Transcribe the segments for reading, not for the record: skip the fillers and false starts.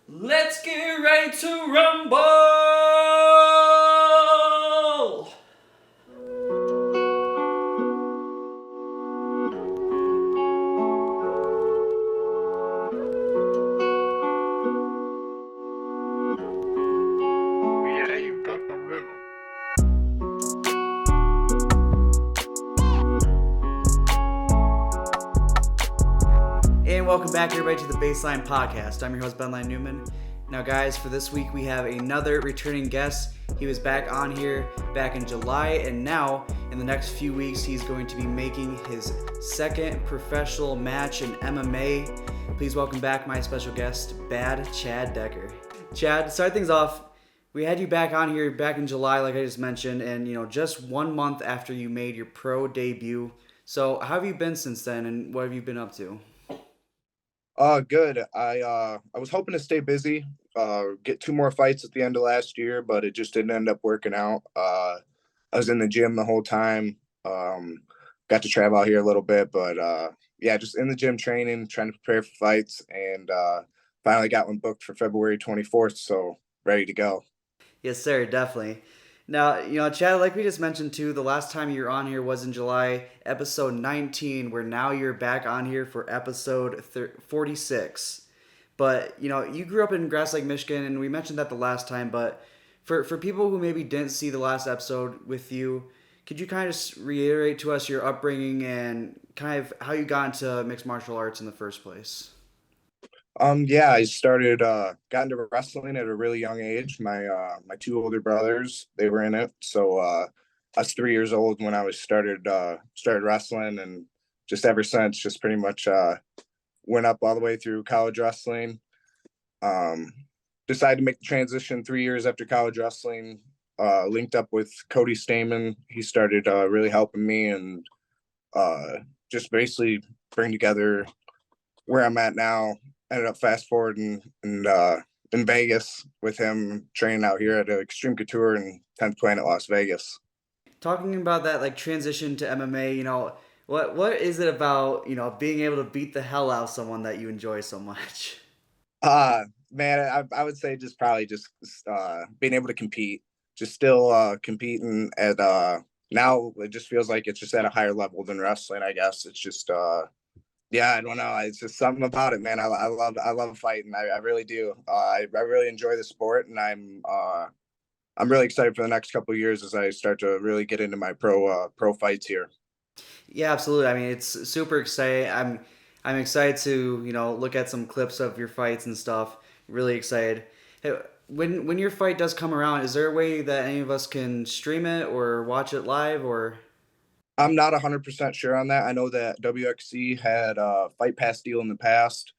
Let's get ready to rumble! Yeah, you got the rhythm. And welcome back, everybody, to the BaseLINE podcast. I'm your host, BaseLINE Newman. Now, guys, for this week, we have another returning guest. He was back on here back in July, and now, in the next few weeks, he's going to be making his second professional match in MMA. Please welcome back my special guest, Bad Chad Decker. Chad, to start things off, we had you back on here back in July, like I just mentioned, and just 1 month after you made your pro debut. So, how have you been since then, and what have you been up to? Good. I was hoping to stay busy, get two more fights at the end of last year, but it just didn't end up working out. I was in the gym the whole time. Got to travel out here a little bit, but yeah, just in the gym training, trying to prepare for fights, and finally got one booked for February 24th, so ready to go. Yes, sir, definitely. Now, Chad, like we just mentioned too, the last time you were on here was in July, episode 19, where now you're back on here for episode 46. But, you grew up in Grass Lake, Michigan, and we mentioned that the last time, but for people who maybe didn't see the last episode with you, could you kind of just reiterate to us your upbringing and kind of how you got into mixed martial arts in the first place? Yeah, I started got into wrestling at a really young age. My two older brothers, they were in it. So I was 3 years old when I was started wrestling, and just ever since, just pretty much went up all the way through college wrestling. Um, Decided to make the transition 3 years after college wrestling. Linked up with Cody Stamen. He started really helping me and just basically bring together where I'm at now. Ended up fast forwarding and in Vegas with him training out here at Extreme Couture in 10th Planet Las Vegas. Talking about that like transition to MMA, what is it about, being able to beat the hell out of someone that you enjoy so much? Man, I would say just probably just being able to compete, just still competing at now it just feels like it's just at a higher level than wrestling, I guess. It's just yeah, I don't know. It's just something about it, man. I love fighting. I really do. I really enjoy the sport, and I'm really excited for the next couple of years as I start to really get into my pro fights here. Yeah, absolutely. I mean, it's super exciting. I'm excited to, look at some clips of your fights and stuff. Really excited. Hey, when your fight does come around, is there a way that any of us can stream it or watch it live or I'm not 100% sure on that. I know that WXC had a Fight Pass deal in the past.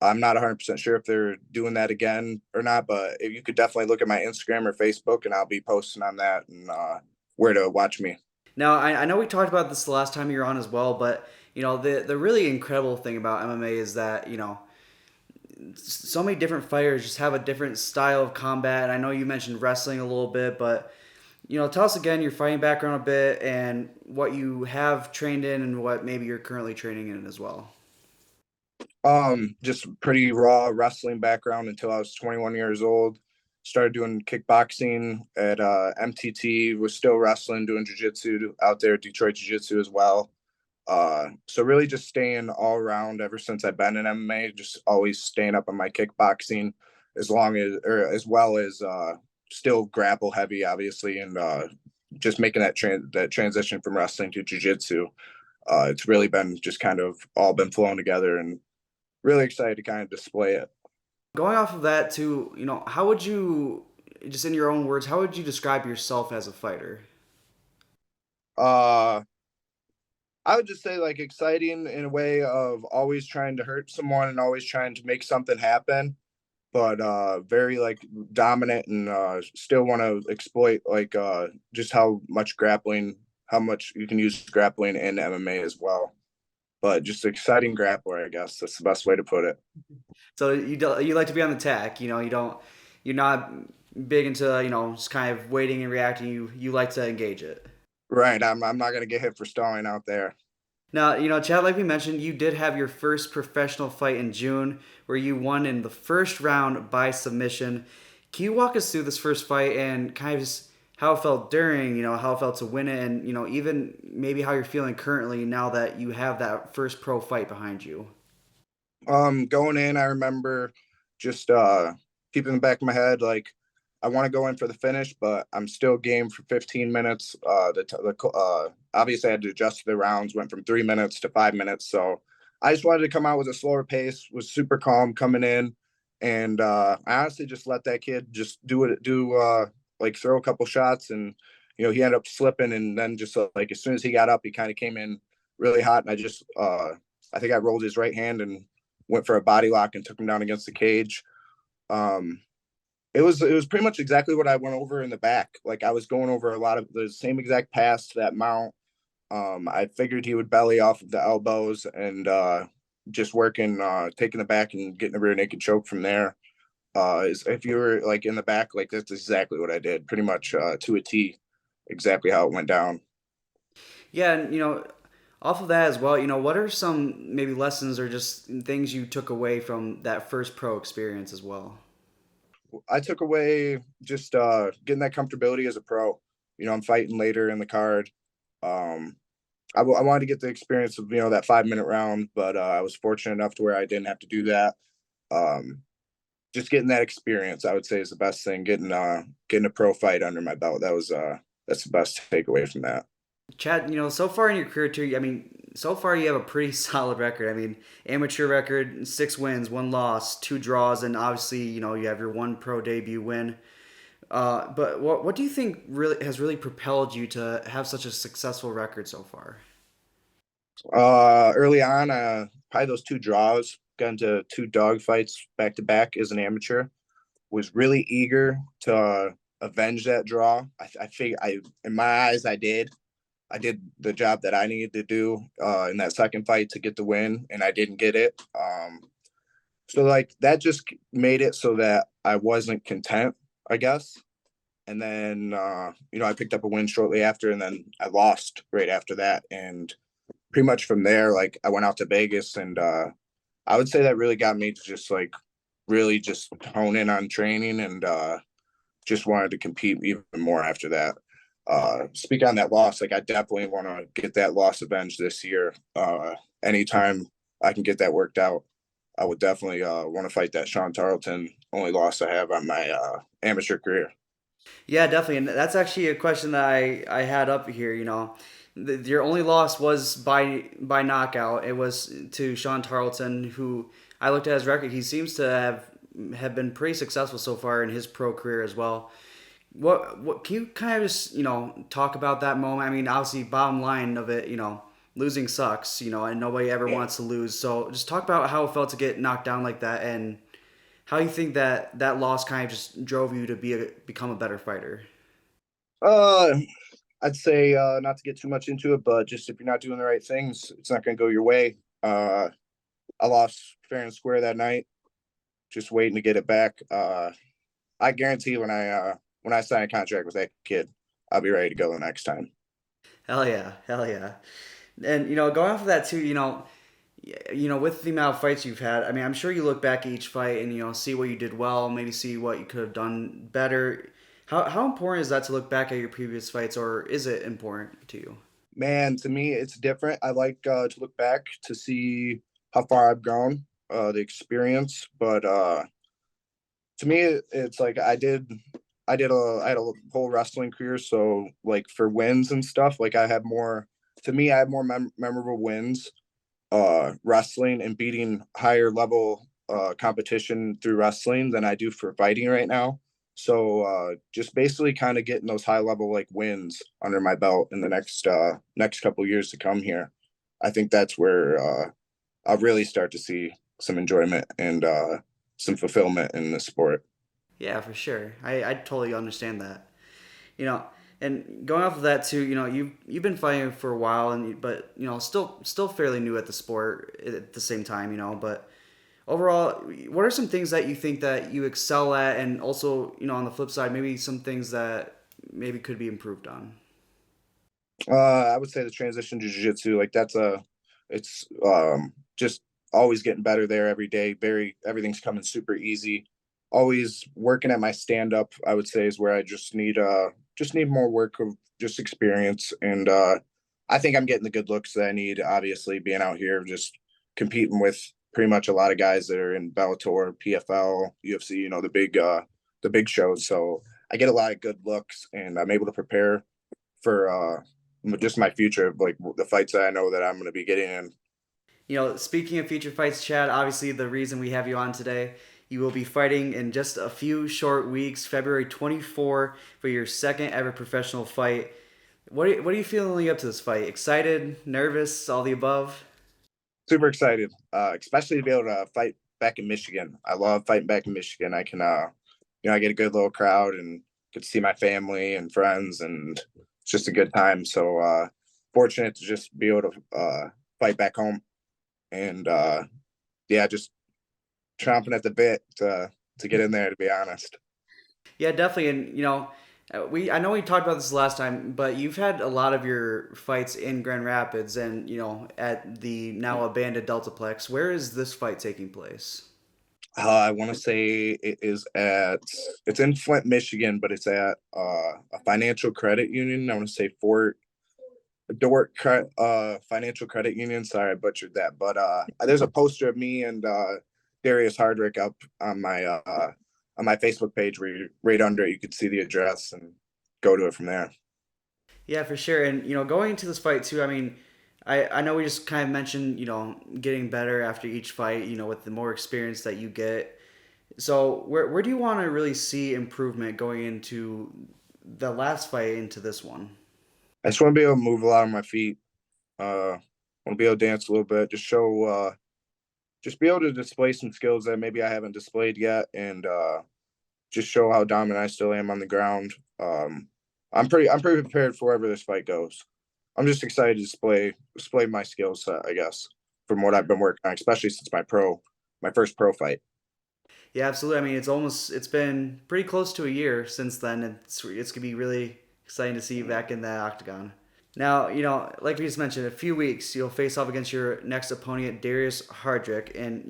I'm not 100% sure if they're doing that again or not, but if you could definitely look at my Instagram or Facebook, and I'll be posting on that and where to watch me. Now, I know we talked about this the last time you were on as well, but the really incredible thing about MMA is that so many different fighters just have a different style of combat. And I know you mentioned wrestling a little bit, but tell us again your fighting background a bit and what you have trained in and what maybe you're currently training in as well. Just pretty raw wrestling background until I was 21 years old. Started doing kickboxing at MTT. Was still wrestling, doing jiu-jitsu out there at Detroit Jiu-Jitsu as well. So really just staying all around ever since I've been in MMA. Just always staying up on my kickboxing, as long as or as well as still grapple heavy, obviously, and just making that transition from wrestling to jiu-jitsu. It's really been just kind of all been flowing together, and really excited to kind of display it. Going off of that too, how would you, just in your own words, how would you describe yourself as a fighter? Uh, I would just say like exciting in a way of always trying to hurt someone and always trying to make something happen, but very like dominant and still want to exploit like just how much you can use grappling in MMA as well. But just exciting grappler, I guess that's the best way to put it. So you like to be on the attack, you're not big into just kind of waiting and reacting. You like to engage it. Right. I'm not gonna get hit for stalling out there. Now, Chad, like we mentioned, you did have your first professional fight in June where you won in the first round by submission. Can you walk us through this first fight and kind of just how it felt during, how it felt to win it, and, even maybe how you're feeling currently now that you have that first pro fight behind you? Going in, I remember just keeping in the back of my head like I want to go in for the finish, but I'm still game for 15 minutes. Obviously I had to adjust the rounds, went from 3 minutes to 5 minutes. So I just wanted to come out with a slower pace, was super calm coming in, and I honestly just let that kid just like throw a couple shots, and he ended up slipping, and then just like as soon as he got up, he kind of came in really hot, and I think I rolled his right hand and went for a body lock and took him down against the cage. Um, it was pretty much exactly what I went over in the back. Like I was going over a lot of the same exact pass to that mount. I figured he would belly off of the elbows and just working, taking the back and getting a rear naked choke from there. If you were like in the back, like that's exactly what I did, pretty much to a T, exactly how it went down. Yeah, and off of that as well, what are some maybe lessons or just things you took away from that first pro experience as well? I took away just getting that comfortability as a pro. I'm fighting later in the card. Um, I wanted to get the experience of that 5 minute round, but I was fortunate enough to where I didn't have to do that. Um, just getting that experience, I would say, is the best thing. Getting a pro fight under my belt. That's the best takeaway from that. Chad, so far in your career too, I mean, so far you have a pretty solid record. I mean, amateur record, 6 wins, 1 loss, 2 draws, and obviously, you have your one pro debut win. But what do you think really has really propelled you to have such a successful record so far? Early on, probably those 2 draws, got into 2 dog fights back to back as an amateur. Was really eager to avenge that draw. I think in my eyes, I did. I did the job that I needed to do in that second fight to get the win, and I didn't get it. So like that just made it so that I wasn't content, I guess. And then I picked up a win shortly after, and then I lost right after that. And pretty much from there, like I went out to Vegas, and I would say that really got me to just like really just hone in on training, and just wanted to compete even more after that. Speak on that loss, like I definitely want to get that loss avenged this year. Anytime I can get that worked out, I would definitely want to fight that Sean Tarleton only loss I have on my amateur career. Yeah, definitely, and that's actually a question that I had up here. Your only loss was by knockout. It was to Sean Tarleton, who I looked at his record. He seems to have been pretty successful so far in his pro career as well. What can you kind of just talk about that moment? I mean, obviously, bottom line of it, losing sucks, and nobody ever Yeah. wants to lose. So just talk about how it felt to get knocked down like that, and how you think that loss kind of just drove you to become a better fighter. Uh, I'd say not to get too much into it, but just if you're not doing the right things, it's not going to go your way. I lost fair and square that night. Just waiting to get it back. I guarantee when I sign a contract with that kid, I'll be ready to go the next time. Hell yeah, hell yeah. And going off of that too, with the amount of fights you've had, I mean, I'm sure you look back at each fight and see what you did well, maybe see what you could have done better. How important is that to look back at your previous fights, or is it important to you? Man, to me, it's different. I like to look back to see how far I've grown, the experience. But to me, it's like I had a whole wrestling career. So like for wins and stuff, like I have more. To me, I have more memorable wins wrestling and beating higher level competition through wrestling than I do for fighting right now. So just basically kind of getting those high level like wins under my belt in the next couple years to come here. I think that's where I'll really start to see some enjoyment and some fulfillment in the sport. Yeah, for sure. I totally understand that. You know, and going off of that too, you've been fighting for a while, but still fairly new at the sport at the same time, but overall, what are some things that you think that you excel at, and also, on the flip side, maybe some things that maybe could be improved on? I would say the transition to jiu-jitsu, like It's just always getting better there every day. Everything's coming super easy. Always working at my stand up, I would say, is where I just need more work of just experience. And I think I'm getting the good looks that I need, obviously, being out here just competing with pretty much a lot of guys that are in Bellator, PFL, UFC, the big shows. So I get a lot of good looks and I'm able to prepare for just my future, like the fights that I know that I'm going to be getting in. Speaking of future fights, Chad, obviously the reason we have you on today, you will be fighting in just a few short weeks, February 24, for your second ever professional fight. What are you feeling leading up to this fight? Excited, nervous, all the above? Super excited, especially to be able to fight back in Michigan. I love fighting back in Michigan. I can, I get a good little crowd and get to see my family and friends, and it's just a good time. So fortunate to just be able to fight back home, and yeah, just chomping at the bit to get in there. To be honest. Yeah, definitely. And I know we talked about this last time, but you've had a lot of your fights in Grand Rapids, and at the now abandoned Deltaplex. Where is this fight taking place? I want to say it's in Flint, Michigan, but it's at a financial credit union. I want to say Fort Dort Financial Credit Union. Sorry, I butchered that. But there's a poster of me and Darius Hardrick up on my Facebook page where right under it you could see the address and go to it from there. Yeah, for sure. And going into this fight too, I mean, I know we just kind of mentioned getting better after each fight. With the more experience that you get. So where do you want to really see improvement going into the last fight into this one? I just want to be able to move a lot on my feet. Want to be able to dance a little bit, just be able to display some skills that maybe I haven't displayed yet, and just show how dominant I still am on the ground. I'm pretty prepared for wherever this fight goes. I'm just excited to display my skill set, I guess, from what I've been working on, especially since my first pro fight. Yeah, absolutely. I mean, it's been pretty close to a year since then. It's gonna be really exciting to see you back in that octagon. Now, like we just mentioned, a few weeks you'll face off against your next opponent, Darius Hardrick, and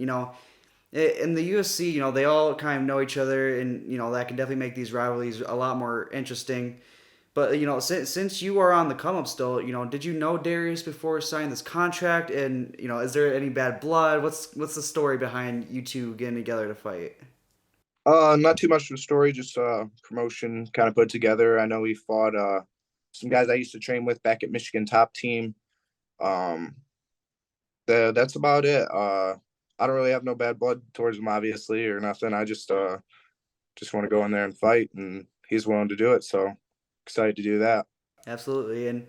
in the UFC, they all kind of know each other, and that can definitely make these rivalries a lot more interesting. But since you are on the come up still, did you know Darius before signing this contract? And is there any bad blood? What's the story behind you two getting together to fight? Not too much of a story, just promotion kind of put together. I know he fought some guys I used to train with back at Michigan Top Team. Um, that's about it. I don't really have no bad blood towards him, obviously, or nothing. I just want to go in there and fight, and he's willing to do it. So excited to do that. Absolutely, and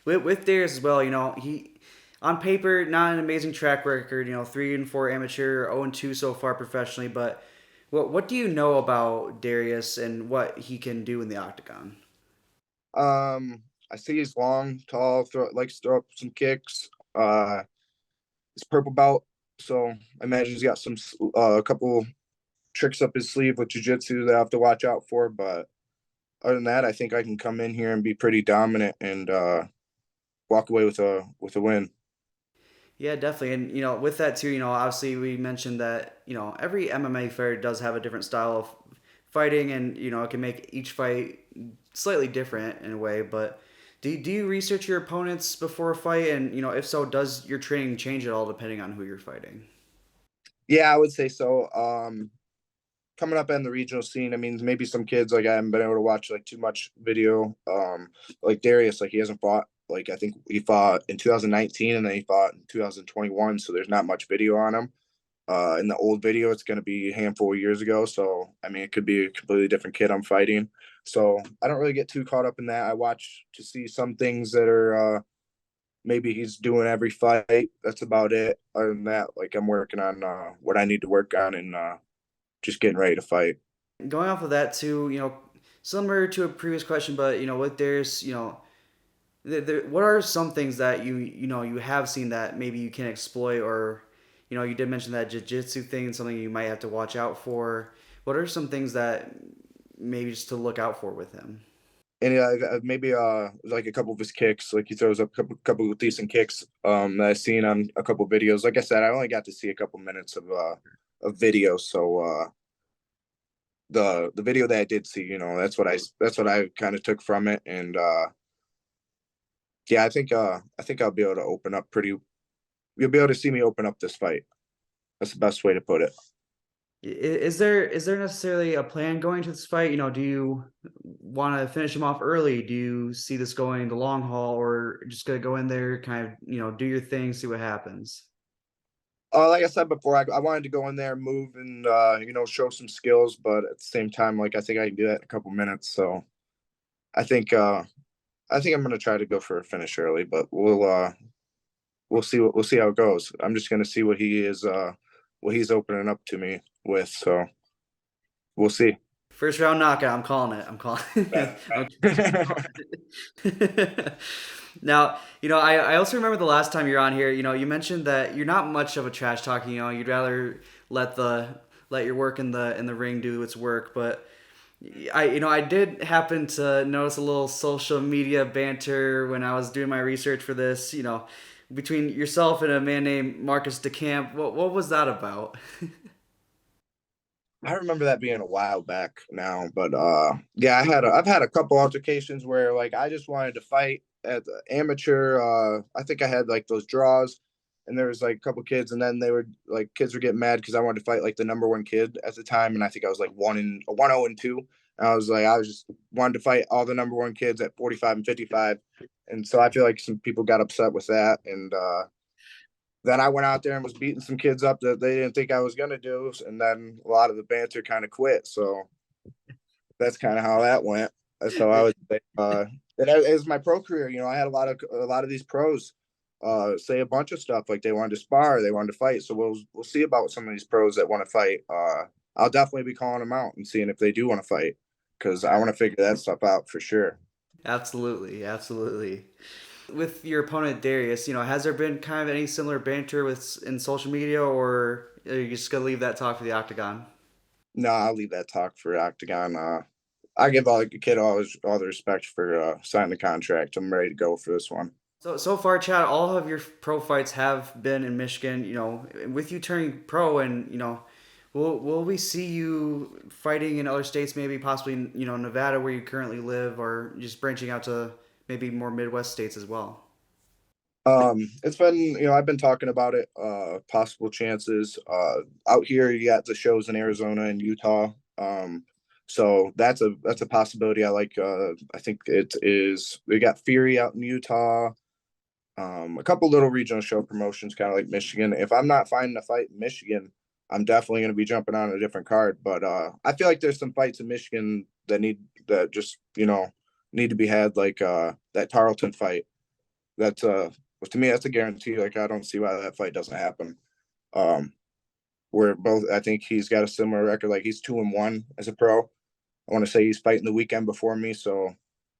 with Darius as well, he on paper not an amazing track record. 3-4 amateur, 0-2 so far professionally. But what do you know about Darius and what he can do in the octagon? I see he's long, tall, likes to throw up some kicks. He's purple belt, so I imagine he's got some a couple tricks up his sleeve with jiu-jitsu that I have to watch out for. But other than that, I think I can come in here and be pretty dominant and walk away with a win. Yeah, definitely. And with that too, obviously we mentioned that every MMA fighter does have a different style of fighting, and it can make each fight slightly different in a way. But do you research your opponents before a fight, and if so, does your training change at all depending on who you're fighting? Yeah, I would say so. Coming up in the regional scene, I mean, maybe some kids like I haven't been able to watch like too much video. Like Darius, like he hasn't fought. Like I think he fought in 2019 and then he fought in 2021. So there's not much video on him. In the old video, it's going to be a handful of years ago. So I mean, it could be a completely different kid I'm fighting. So I don't really get too caught up in that. I watch to see some things that are maybe he's doing every fight. That's about it. Other than that, like I'm working on what I need to work on and just getting ready to fight. Going off of that too, similar to a previous question, but with Darius, what are some things that you have seen that maybe you can exploit, or you did mention that jiu-jitsu thing, something you might have to watch out for. What are some things that maybe just to look out for with him? And maybe like a couple of his kicks, like he throws up a couple of decent kicks that I've seen on a couple of videos. Like I said, I only got to see a couple minutes of video, so the video that I did see, that's what I kind of took from it. And yeah, I think I'll be able to open up pretty. You'll be able to see me open up this fight. That's the best way to put it. Is there necessarily a plan going to this fight? Do you want to finish him off early? Do you see this going the long haul, or just gonna go in there, kind of, do your thing, see what happens? Like I said before, I wanted to go in there, move, and show some skills, but at the same time, like I think I can do that in a couple minutes. So I think I think I'm gonna try to go for a finish early, but we'll see how it goes. I'm just gonna see what he's opening up to me with. So we'll see. First round knockout. I'm calling it. I'm calling. I'm calling. Now, I also remember the last time you're on here. You mentioned that you're not much of a trash talking. You'd rather let the let your work in the ring do its work. But I did happen to notice a little social media banter when I was doing my research for this. Between yourself and a man named Marcus DeCamp. What was that about? I remember that being a while back now, but yeah, I've had a couple altercations where like I just wanted to fight at the amateur. I think I had like those draws, and there was like a couple kids, and then they were like kids were getting mad because I wanted to fight like the number one kid at the time, and I think I was like 1-0-2. And I was just wanted to fight all the number one kids at 45 and 55, and so I feel like some people got upset with that, and then I went out there and was beating some kids up that they didn't think I was going to do. And then a lot of the banter kind of quit. So that's kind of how that went. So I was, and as my pro career, I had a lot of these pros say a bunch of stuff like they wanted to spar, they wanted to fight. So we'll see about some of these pros that want to fight. I'll definitely be calling them out and seeing if they do want to fight because I want to figure that stuff out for sure. Absolutely, absolutely. With your opponent Darius, has there been kind of any similar banter with in social media, or are you just gonna leave that talk for the octagon? No, I'll leave that talk for Octagon. I give all the kid all the respect for signing the contract. I'm ready to go for this one. So far, Chad, all of your pro fights have been in Michigan. With you turning pro, and will we see you fighting in other states? Maybe possibly, Nevada, where you currently live, or just branching out to maybe more Midwest states as well. It's been, I've been talking about it, possible chances. Out here you got the shows in Arizona and Utah. So that's a possibility. I think it is we got Fury out in Utah. A couple little regional show promotions, kind of like Michigan. If I'm not finding a fight in Michigan, I'm definitely going to be jumping on a different card. But I feel like there's some fights in Michigan that just need to be had, like that Tarleton fight. That's to me that's a guarantee. Like I don't see why that fight doesn't happen. Um, we're both. I think he's got a similar record. Like he's 2-1 as a pro. I want to say he's fighting the weekend before me, so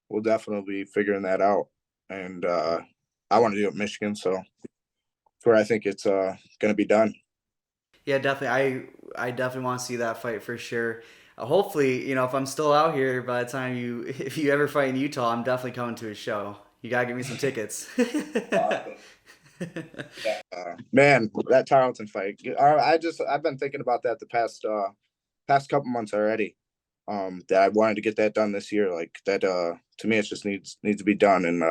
we'll definitely be figuring that out. And I want to do it in Michigan, so it's where I think it's going to be done. Yeah, definitely. I definitely want to see that fight for sure. Hopefully, if I'm still out here by the time if you ever fight in Utah, I'm definitely coming to a show. You gotta give me some tickets. Man, that Tarleton fight. I've been thinking about that the past couple months already. That I wanted to get that done this year. Like that to me it just needs to be done, and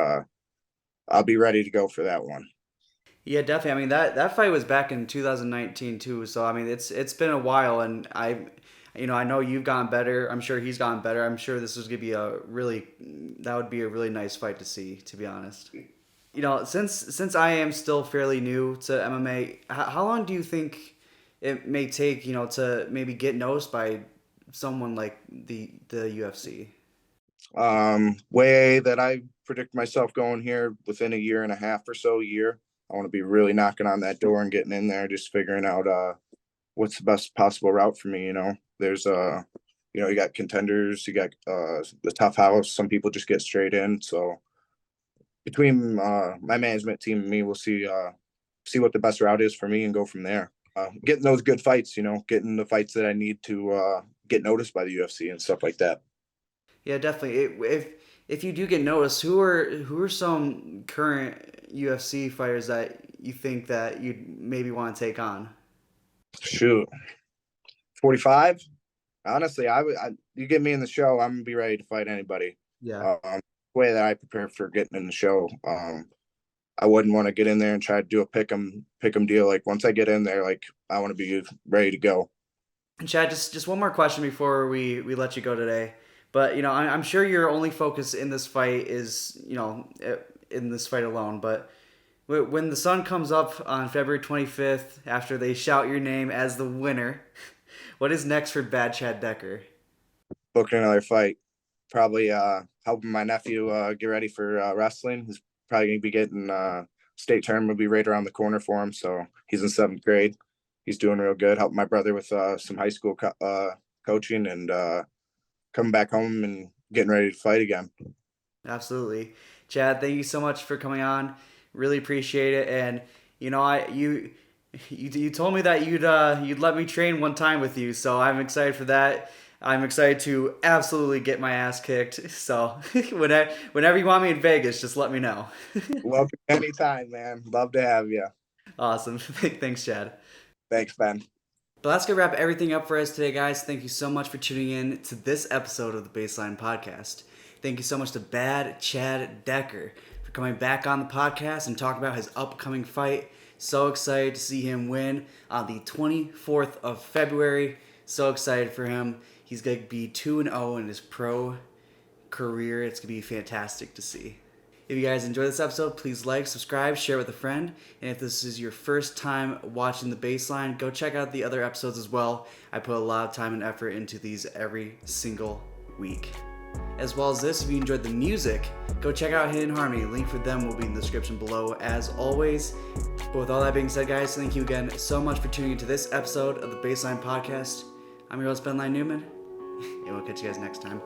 I'll be ready to go for that one. Yeah, definitely. I mean that fight was back in 2019 too. So I mean it's been a while, and I know you've gotten better. I'm sure he's gotten better. I'm sure this is gonna be that would be a really nice fight to see. To be honest, since I am still fairly new to MMA, how long do you think it may take to maybe get noticed by someone like the UFC? Way that I predict myself going here within a year and a half or so, a year. I want to be really knocking on that door and getting in there, just figuring out what's the best possible route for me. There's you got contenders, you got the tough house. Some people just get straight in. So between my management team and me, we'll see what the best route is for me and go from there. Getting those good fights, getting the fights that I need to get noticed by the UFC and stuff like that. Yeah, definitely. if you do get noticed, who are some current UFC fighters that you think that you'd maybe want to take on? Shoot, 45. Honestly, you get me in the show, I'm gonna be ready to fight anybody. Yeah. The way that I prepare for getting in the show, I wouldn't want to get in there and try to do a pick 'em deal. Like once I get in there, like I want to be ready to go. And Chad, just one more question before we let you go today. But I'm sure your only focus in this fight is in this fight alone. But when the sun comes up on February 25th, after they shout your name as the winner, what is next for Bad Chad Decker? Booking another fight, probably helping my nephew get ready for wrestling. He's probably gonna be getting state tournament will be right around the corner for him. So he's in 7th grade. He's doing real good. Helping my brother with some high school coaching and coming back home and getting ready to fight again. Absolutely, Chad. Thank you so much for coming on. Really appreciate it. And you told me that you'd let me train one time with you, so I'm excited for that. I'm excited to absolutely get my ass kicked. So whenever you want me in Vegas, just let me know. Welcome anytime, man. Love to have you. Awesome. Thanks, Chad. Thanks, Ben. But that's going to wrap everything up for us today, guys. Thank you so much for tuning in to this episode of the BaseLINE podcast. Thank you so much to Bad Chad Decker for coming back on the podcast and talking about his upcoming fight. So excited to see him win on the 24th of February. So excited for him. He's going to be 2-0 in his pro career. It's going to be fantastic to see. If you guys enjoyed this episode, please like, subscribe, share with a friend. And if this is your first time watching the BaseLINE, go check out the other episodes as well. I put a lot of time and effort into these every single week. As well as this, if you enjoyed the music, go check out Hidden Harmony. Link for them will be in the description below as always. But with all that being said, guys, thank you again so much for tuning into this episode of the BaseLINE podcast. I'm your host, BaseLINE Newman, and we'll catch you guys next time.